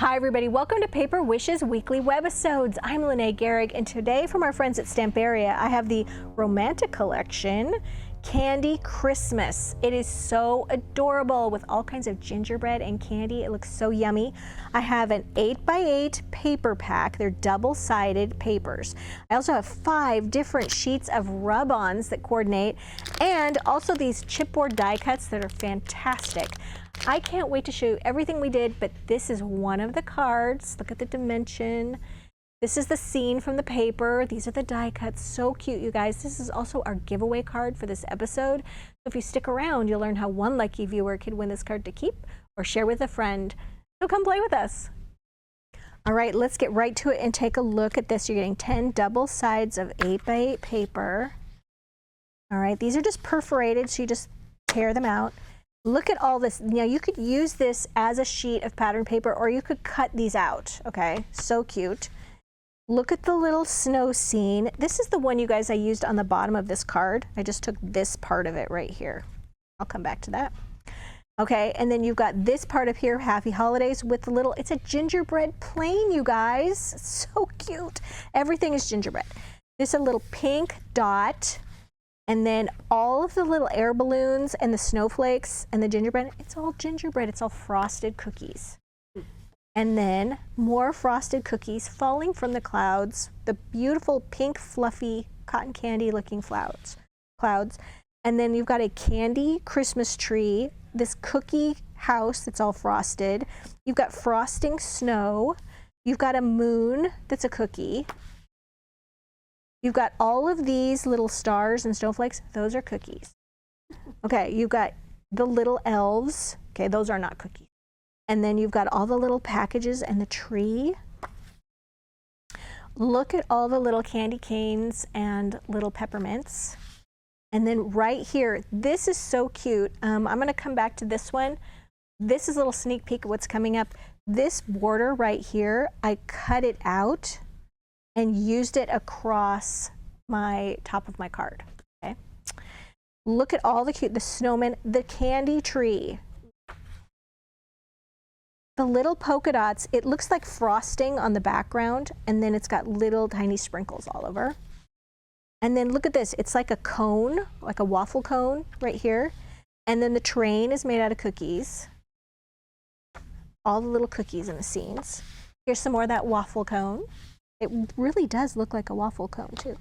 Hi everybody, welcome to Paper Wishes Weekly Webisodes. I'm Lene Gehrig, and today from our friends at Stamperia, I have the Romantic Collection Candy Christmas. It is so adorable with all kinds of gingerbread and candy. It looks so yummy. I have an 8x8 paper pack. They're double-sided papers. I also have 5 different sheets of rub-ons that coordinate, and also these chipboard die cuts that are fantastic. I can't wait to show you everything we did, but this is one of the cards. Look at the dimension. This is the scene from the paper. These are the die cuts. So cute, you guys. This is also our giveaway card for this episode. So if you stick around, you'll learn how one lucky viewer could win this card to keep or share with a friend. So come play with us. All right, let's get right to it and take a look at this. You're getting 10 double sides of 8x8 paper. All right, these are just perforated, so you just tear them out. Look at all this. You know, you could use this as a sheet of pattern paper, or you could cut these out, okay? So cute. Look at the little snow scene. This is the one, you guys, I used on the bottom of this card. I just took this part of it right here. I'll come back to that. Okay, and then you've got this part up here, Happy Holidays, with the little, it's a gingerbread plane, you guys. So cute. Everything is gingerbread. There's a little pink dot. And then all of the little air balloons and the snowflakes and the gingerbread, it's all gingerbread. It's all frosted cookies. And then more frosted cookies falling from the clouds, the beautiful pink, fluffy, cotton candy looking clouds. And then you've got a candy Christmas tree, this cookie house that's all frosted. You've got frosting snow. You've got a moon that's a cookie. You've got all of these little stars and snowflakes. Those are cookies. Okay, you've got the little elves. Okay, those are not cookies. And then you've got all the little packages and the tree. Look at all the little candy canes and little peppermints. And then right here, this is so cute. I'm going to come back to this one. This is a little sneak peek of what's coming up. This border right here, I cut it out and used it across my top of my card, okay? Look at all the cute, the snowman, the candy tree. The little polka dots, it looks like frosting on the background, and then it's got little tiny sprinkles all over. And then look at this, it's like a cone, like a waffle cone right here. And then the train is made out of cookies. All the little cookies in the scenes. Here's some more of that waffle cone. It really does look like a waffle cone too.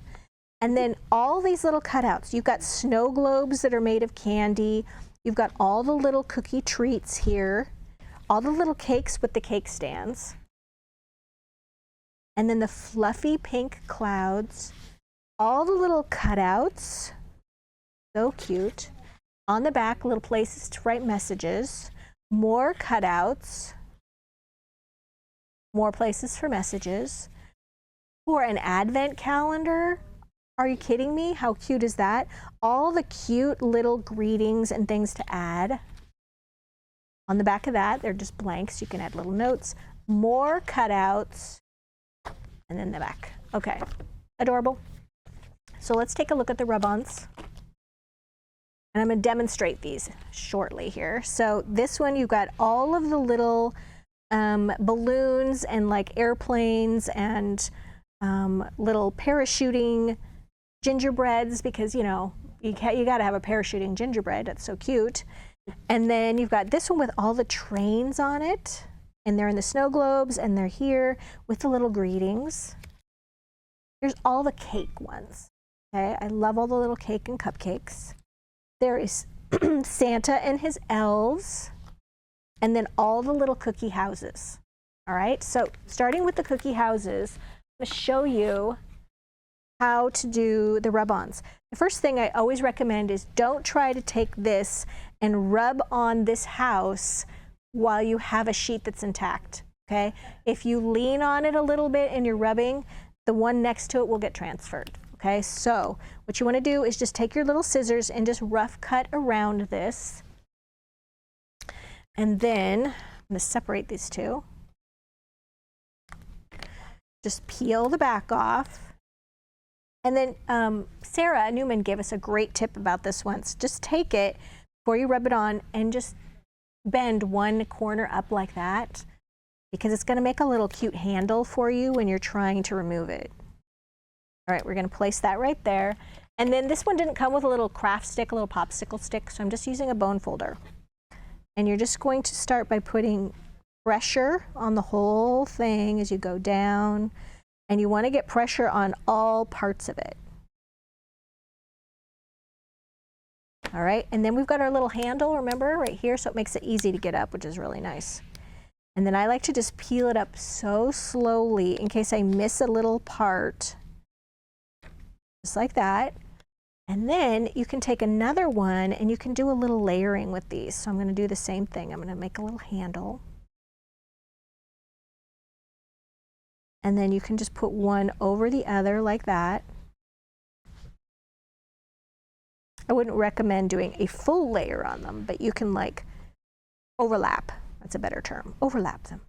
And then all these little cutouts. You've got snow globes that are made of candy. You've got all the little cookie treats here. All the little cakes with the cake stands. And then the fluffy pink clouds. All the little cutouts. So cute. On the back, little places to write messages. More cutouts. More places for messages. For an advent calendar, are you kidding me? How cute is that? All the cute little greetings and things to add. On the back of that, they're just blanks. You can add little notes. More cutouts. And then the back. Okay, adorable. So let's take a look at the rub-ons. And I'm going to demonstrate these shortly here. So this one, you've got all of the little balloons and like airplanes and little parachuting gingerbreads, because you know you got to have a parachuting gingerbread. That's so cute. And then you've got this one with all the trains on it, and they're in the snow globes, and they're here with the little greetings. Here's all the cake ones. Okay, I love all the little cake and cupcakes. There is Santa and his elves, and then all the little cookie houses. All right, so starting with the cookie houses, I'm going to show you how to do the rub-ons. The first thing I always recommend is don't try to take this and rub on this house while you have a sheet that's intact, okay? If you lean on it a little bit and you're rubbing, the one next to it will get transferred, okay? So what you want to do is just take your little scissors and just rough cut around this. And then I'm going to separate these two. Just peel the back off. And then Sarah Newman gave us a great tip about this once. Just take it before you rub it on and just bend one corner up like that. because it's going to make a little cute handle for you when you're trying to remove it. All right, we're going to place that right there. And then this one didn't come with a little craft stick, a little popsicle stick, so I'm just using a bone folder. And you're just going to start by putting pressure on the whole thing as you go down. And you want to get pressure on all parts of it. All right, and then we've got our little handle, remember, right here, so it makes it easy to get up, which is really nice. And then I like to just peel it up so slowly in case I miss a little part, just like that. And then you can take another one and you can do a little layering with these. So I'm going to do the same thing. I'm going to make a little handle. And then you can just put one over the other like that. I wouldn't recommend doing a full layer on them, but you can like overlap. That's a better term. Overlap them.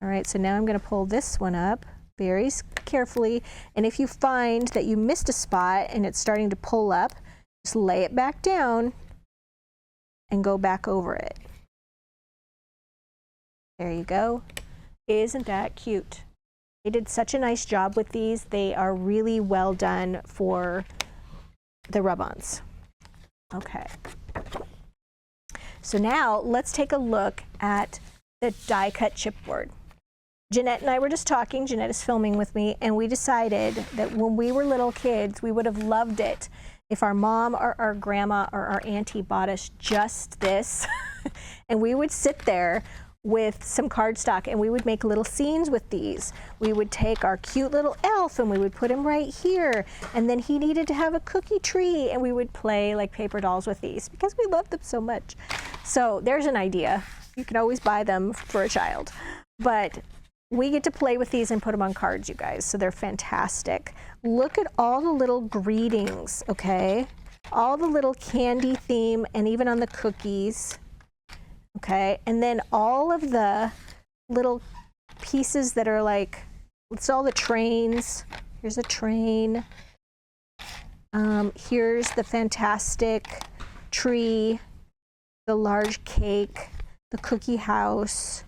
All right, so now I'm going to pull this one up very carefully. And if you find that you missed a spot and it's starting to pull up, just lay it back down and go back over it. There you go. Isn't that cute? They did such a nice job with these. They are really well done for the rub-ons. Okay. So now let's take a look at the die cut chipboard. Jeanette and I were just talking, Jeanette is filming with me, and we decided that when we were little kids, we would have loved it if our mom or our grandma or our auntie bought us just this. And we would sit there with some cardstock and we would make little scenes with these. We would take our cute little elf and we would put him right here, and then he needed to have a cookie tree, and we would play like paper dolls with these because we loved them so much. So there's an idea. You can always buy them for a child, but we get to play with these and put them on cards, you guys, so they're fantastic. Look at all the little greetings, okay? All the little candy theme, and even on the cookies. Okay, and then all of the little pieces that are like, it's all the trains. Here's a train. Here's the fantastic tree, the large cake, the cookie house.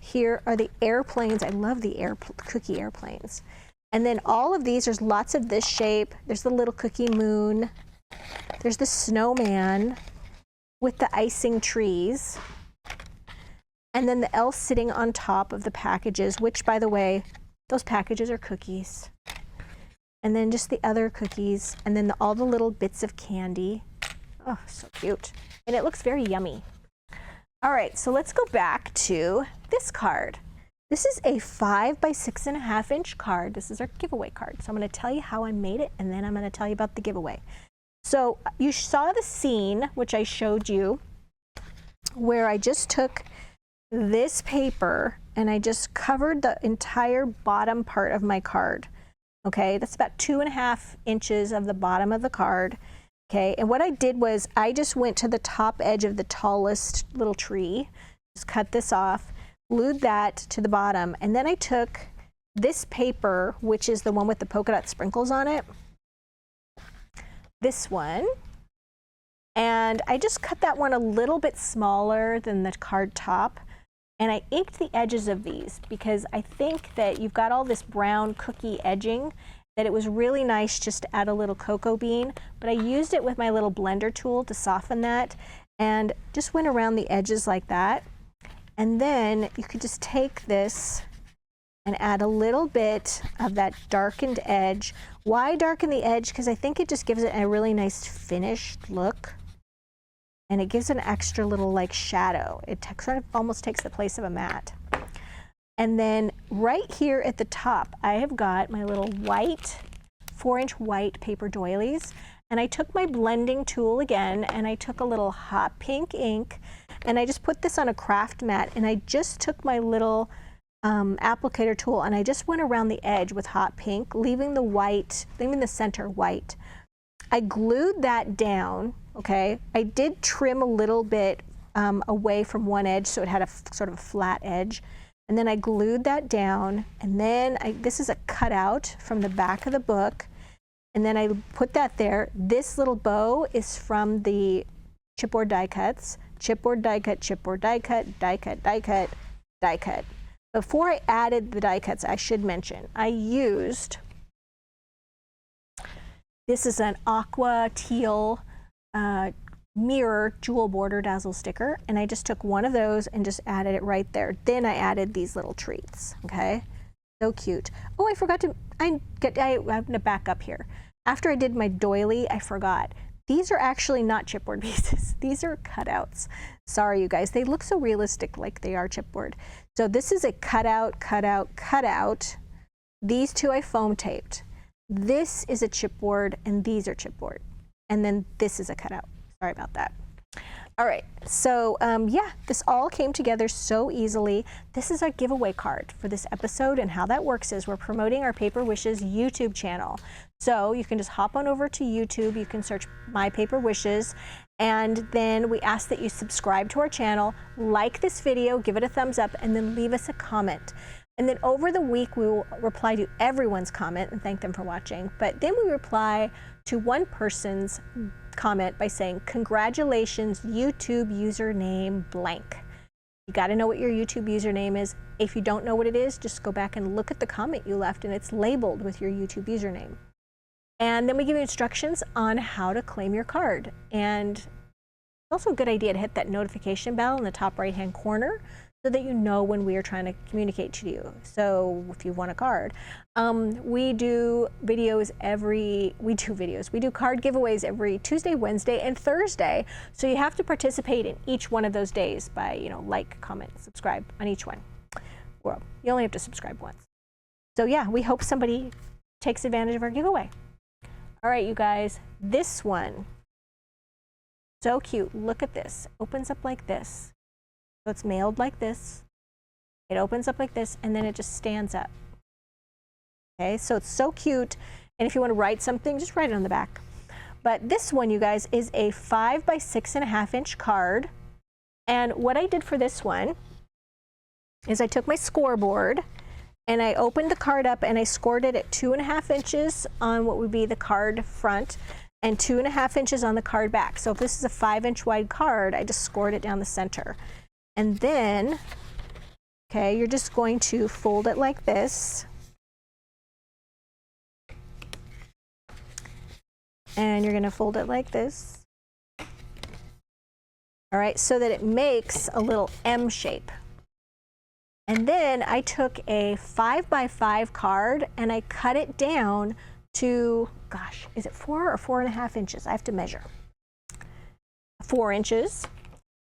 Here are the airplanes. I love the cookie airplanes. And then all of these, there's lots of this shape. There's the little cookie moon. There's the snowman with the icing trees. And then the elf sitting on top of the packages, which, by the way, those packages are cookies. And then just the other cookies, and then all the little bits of candy. Oh, so cute. And it looks very yummy. All right, so let's go back to this card. This is a 5 by 6.5 inch card. This is our giveaway card. So I'm going to tell you how I made it, and then I'm going to tell you about the giveaway. So you saw the scene, which I showed you, where I just took this paper and I just covered the entire bottom part of my card. Okay, that's about 2.5 inches of the bottom of the card. Okay, and what I did was I just went to the top edge of the tallest little tree, just cut this off, glued that to the bottom, and then I took this paper, which is the one with the polka dot sprinkles on it, this one, and I just cut that one a little bit smaller than the card top, and I inked the edges of these because I think that you've got all this brown cookie edging, that it was really nice just to add a little cocoa bean, but I used it with my little blender tool to soften that and just went around the edges like that. And then you could just take this and add a little bit of that darkened edge. Why darken the edge? Because I think it just gives it a really nice finished look. And it gives an extra little like shadow. It sort of almost takes the place of a mat. And then right here at the top, I have got my little white, 4-inch white paper doilies. And I took my blending tool again, and I took a little hot pink ink, and I just put this on a craft mat, and I just took my little applicator tool, and I just went around the edge with hot pink, leaving the white, leaving the center white. I glued that down, okay? I did trim a little bit away from one edge so it had a sort of a flat edge. And then I glued that down, and then this is a cutout from the back of the book, and then I put that there. This little bow is from the chipboard die cuts. chipboard, die cut, chipboard, die cut, die cut, die cut, die cut. Before I added the die cuts, I should mention, I used, this is an aqua teal mirror jewel border dazzle sticker, and I just took one of those and just added it right there. Then I added these little treats, okay? So cute. Oh, I forgot to, I'm gonna back up here. After I did my doily, I forgot. These are actually not chipboard pieces. These are cutouts. Sorry, you guys. They look so realistic like they are chipboard. So this is a cutout, cutout, cutout. These two I foam taped. This is a chipboard, and these are chipboard. And then this is a cutout. Sorry about that. All right, so yeah, this all came together so easily. This is our giveaway card for this episode, and how that works is we're promoting our Paper Wishes YouTube channel. So you can just hop on over to YouTube, you can search My Paper Wishes, and then we ask that you subscribe to our channel, like this video, give it a thumbs up, and then leave us a comment. And then over the week, we will reply to everyone's comment and thank them for watching. But then we reply to one person's comment by saying, congratulations, YouTube username blank. You got to know what your YouTube username is. If you don't know what it is, just go back and look at the comment you left, and it's labeled with your YouTube username. And then we give you instructions on how to claim your card. And it's also a good idea to hit that notification bell in the top right-hand corner, so that you know when we are trying to communicate to you. So if you want a card, we do videos we do card giveaways every Tuesday, Wednesday, and Thursday. So you have to participate in each one of those days by, like, comment, subscribe on each one. Well, you only have to subscribe once. So yeah, we hope somebody takes advantage of our giveaway. All right, you guys, this one, so cute. Look at this, opens up like this. So it's mailed like this, it opens up like this, and then it just stands up. Okay, so it's so cute, and if you want to write something, just write it on the back. But this one, you guys, is a 5 by 6.5 inch card, and what I did for this one is I took my scoreboard, and I opened the card up, and I scored it at 2.5 inches on what would be the card front, and 2.5 inches on the card back. So if this is a 5-inch wide card, I just scored it down the center. And then, okay, you're just going to fold it like this. And you're going to fold it like this. All right, so that it makes a little M shape. And then I took a 5 by 5 card and I cut it down to, gosh, is it 4 or 4.5 inches? I have to measure. 4 inches.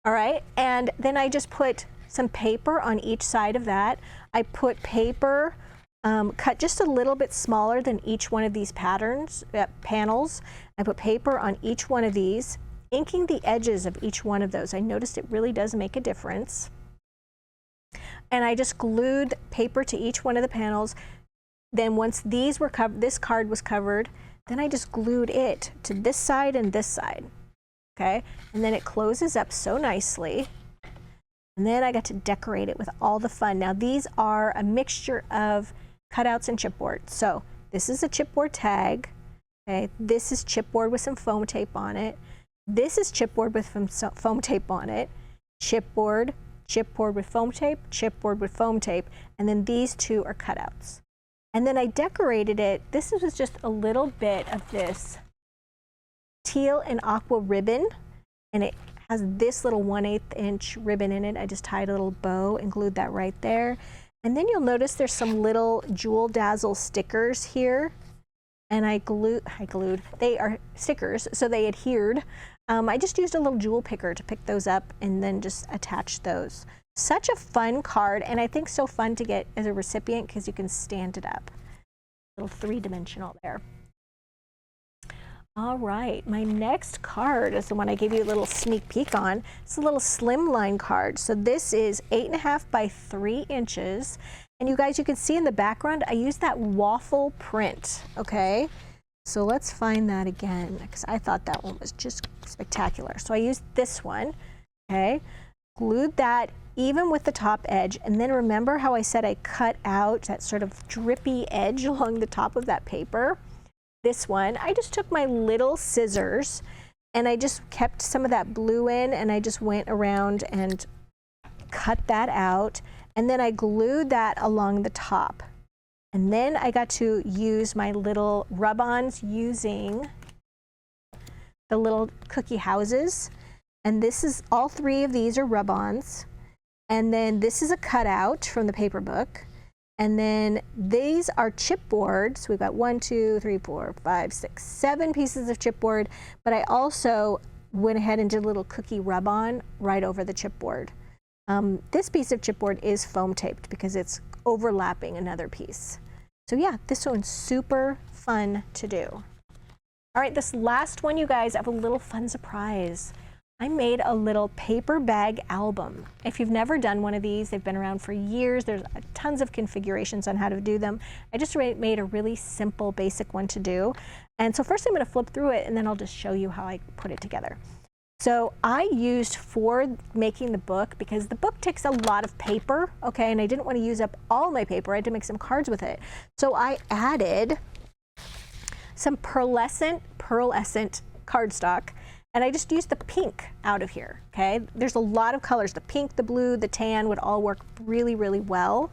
All right, and then I just put some paper on each side of that. I put paper cut just a little bit smaller than each one of these panels. I put paper on each one of these, inking the edges of each one of those. I noticed it really does make a difference. And I just glued paper to each one of the panels. Then once these were covered, this card was covered, then I just glued it to this side and this side. Okay, and then it closes up so nicely. And then I got to decorate it with all the fun. Now these are a mixture of cutouts and chipboard. So this is a chipboard tag. Okay, this is chipboard with some foam tape on it. This is chipboard with some foam tape on it. Chipboard, chipboard with foam tape, chipboard with foam tape, and then these two are cutouts. And then I decorated it. This was just a little bit of this teal and aqua ribbon, and it has this little 1/8 inch ribbon in it. I just tied a little bow and glued that right there. And then you'll notice there's some little jewel dazzle stickers here, and I glued, they are stickers, so they adhered. I just used a little jewel picker to pick those up and then just attach those. Such a fun card, and I think so fun to get as a recipient because you can stand it up. A little 3-dimensional there. All right, my next card is the one I gave you a little sneak peek on. It's a little Slimline card. So this is 8.5 by 3 inches. And you guys, you can see in the background, I used that waffle print, okay? So let's find that again, because I thought that one was just spectacular. So I used this one, okay? Glued that even with the top edge. And then remember how I said I cut out that sort of drippy edge along the top of that paper? This one, I just took my little scissors And I just kept some of that blue in, and I just went around and cut that out. And then I glued that along the top. And then I got to use my little rub-ons using the little cookie houses. And this is, all three of these are rub-ons. And then this is a cutout from the paper book. And then these are chipboards. We've got 1, 2, 3, 4, 5, 6, 7 pieces of chipboard. But I also went ahead and did a little cookie rub-on right over the chipboard. This piece of chipboard is foam taped because it's overlapping another piece. So yeah, this one's super fun to do. All right, this last one, you guys, I have a little fun surprise. I made a little paper bag album. If you've never done one of these, they've been around for years. There's tons of configurations on how to do them. I just made a really simple, basic one to do. And so first I'm going to flip through it, and then I'll just show you how I put it together. So I used, for making the book, because the book takes a lot of paper, okay, and I didn't want to use up all my paper. I had to make some cards with it. So I added some pearlescent cardstock, and I just used the pink out of here, okay? There's a lot of colors. The pink, the blue, the tan would all work really, really well,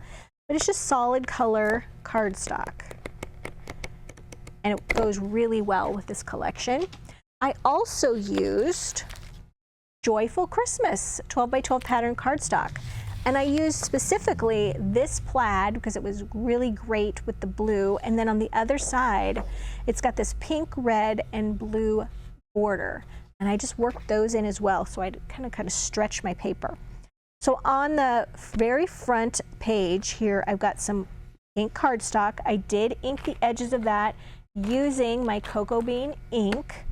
but it's just solid color cardstock. And it goes really well with this collection. I also used Joyful Christmas 12 by 12 pattern cardstock. And I used specifically this plaid because it was really great with the blue. And then on the other side, it's got this pink, red, and blue border. And I just worked those in as well, so I kind of stretch my paper. So on the very front page here, I've got some pink cardstock. I did ink the edges of that using my cocoa bean ink,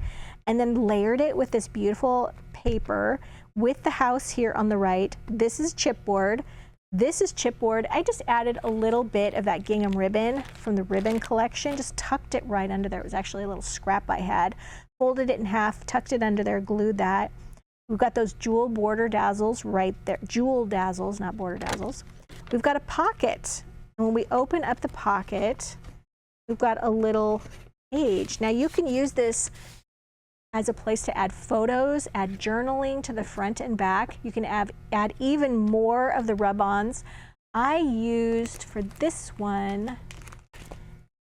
and then layered it with this beautiful paper with the house here on the right. This is chipboard. This is chipboard. I just added a little bit of that gingham ribbon from the ribbon collection, just tucked it right under there. It was actually a little scrap I had. Folded it in half, tucked it under there, glued that. We've got those jewel border dazzles right there. Jewel dazzles, not border dazzles. We've got a pocket. And when we open up the pocket, we've got a little page. Now you can use this as a place to add photos, add journaling to the front and back. You can add even more of the rub-ons. I used, for this one,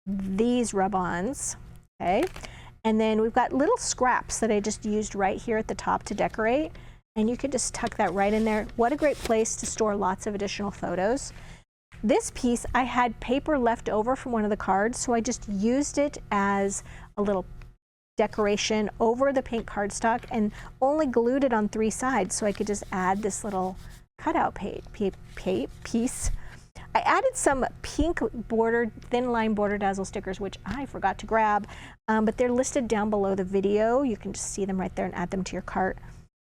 these rub-ons, okay? And then we've got little scraps that I just used right here at the top to decorate. And you could just tuck that right in there. What a great place to store lots of additional photos. This piece, I had paper left over from one of the cards, so I just used it as a little decoration over the pink cardstock and only glued it on 3 sides so I could just add this little cutout piece. I added some pink border, thin line border dazzle stickers, which I forgot to grab, but they're listed down below the video. You can just see them right there and add them to your cart.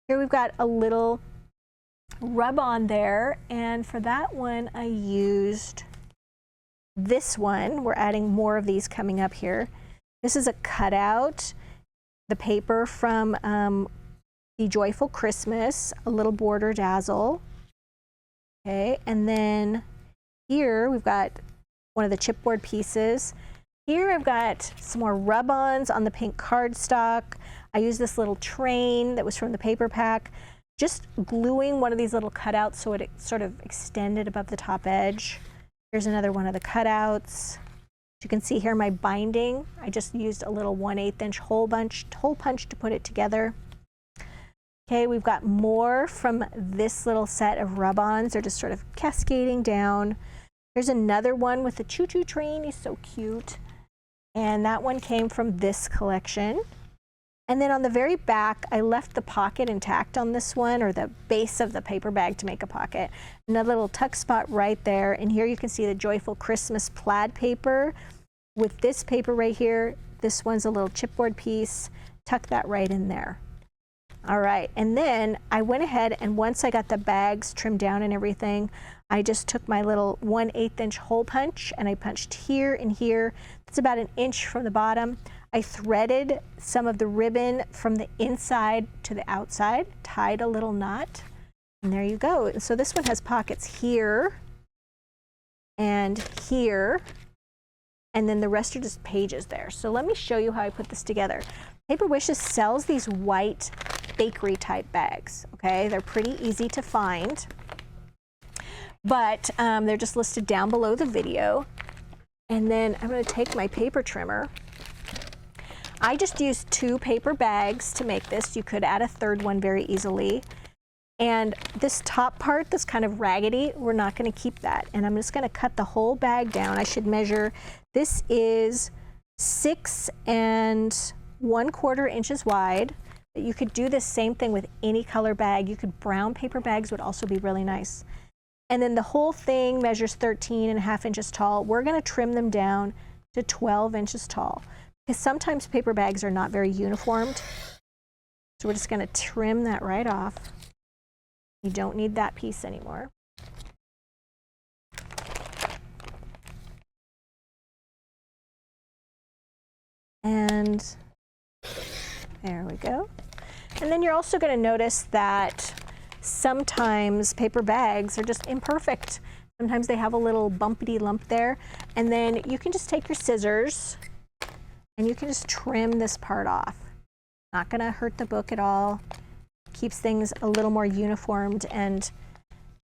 Here we've got a little rub on there, and for that one I used this one. We're adding more of these coming up here. This is a cutout, the paper from the Joyful Christmas, a little border dazzle. Okay, and then here we've got one of the chipboard pieces. Here I've got some more rub-ons on the pink cardstock. I used this little train that was from the paper pack, just gluing one of these little cutouts so it sort of extended above the top edge. Here's another one of the cutouts. You can see here my binding. I just used a little 1/8 inch hole punch to put it together. Okay, we've got more from this little set of rub-ons. They're just sort of cascading down. There's another one with the choo-choo train. He's so cute. And that one came from this collection. And then on the very back, I left the pocket intact on this one, or the base of the paper bag to make a pocket. Another little tuck spot right there. And here you can see the Joyful Christmas plaid paper with this paper right here. This one's a little chipboard piece. Tuck that right in there. All right, and then I went ahead, and once I got the bags trimmed down and everything, I just took my little 1/8 inch hole punch and I punched here and here. It's about 1 inch from the bottom. I threaded some of the ribbon from the inside to the outside, tied a little knot, and there you go. And so this one has pockets here and here, and then the rest are just pages there. So let me show you how I put this together. Paper Wishes sells these white bakery type bags, okay? They're pretty easy to find, but they're just listed down below the video. And then I'm going to take my paper trimmer. I just used 2 paper bags to make this. You could add a third one very easily. And this top part that's kind of raggedy, we're not going to keep that. And I'm just going to cut the whole bag down. I should measure, this is 6 1/4 inches wide. You could do the same thing with any color bag. You could, brown paper bags would also be really nice. And then the whole thing measures 13.5 inches tall. We're going to trim them down to 12 inches tall because sometimes paper bags are not very uniformed. So we're just going to trim that right off. You don't need that piece anymore. And there we go. And then you're also going to notice that sometimes paper bags are just imperfect. Sometimes they have a little bumpity lump there. And then you can just take your scissors and you can just trim this part off. Not going to hurt the book at all. Keeps things a little more uniformed and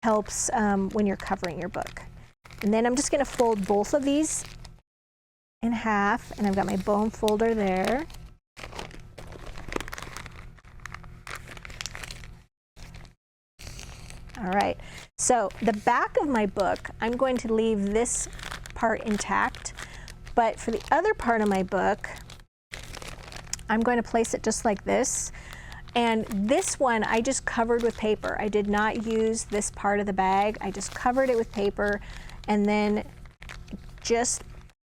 helps when you're covering your book. And then I'm just going to fold both of these in half, and I've got my bone folder there. All right, so the back of my book, I'm going to leave this part intact, but for the other part of my book, I'm going to place it just like this. And this one I just covered with paper. I did not use this part of the bag. I just covered it with paper and then just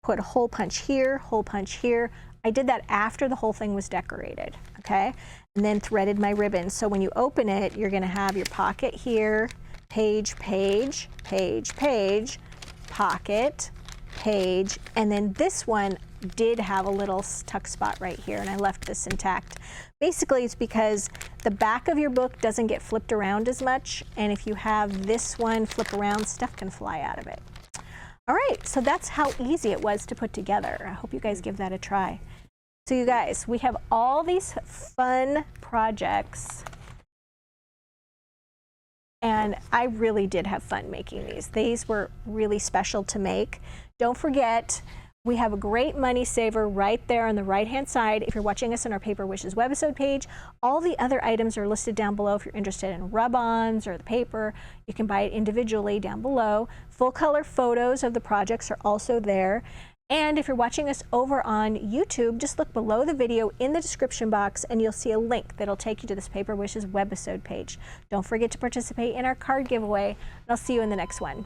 put a hole punch here, hole punch here. I did that after the whole thing was decorated, okay? And then threaded my ribbon. So when you open it, you're gonna have your pocket here, page, page, page, page, pocket, page, and then this one did have a little tuck spot right here, and I left this intact. Basically, it's because the back of your book doesn't get flipped around as much, and if you have this one flip around, stuff can fly out of it. All right, so that's how easy it was to put together. I hope you guys give that a try. So you guys, we have all these fun projects, and I really did have fun making these. These were really special to make. Don't forget, we have a great money saver right there on the right-hand side. If you're watching us on our Paper Wishes webisode page, all the other items are listed down below. If you're interested in rub-ons or the paper, you can buy it individually down below. Full color photos of the projects are also there. And if you're watching us over on YouTube, just look below the video in the description box and you'll see a link that'll take you to this Paper Wishes webisode page. Don't forget to participate in our card giveaway, and I'll see you in the next one.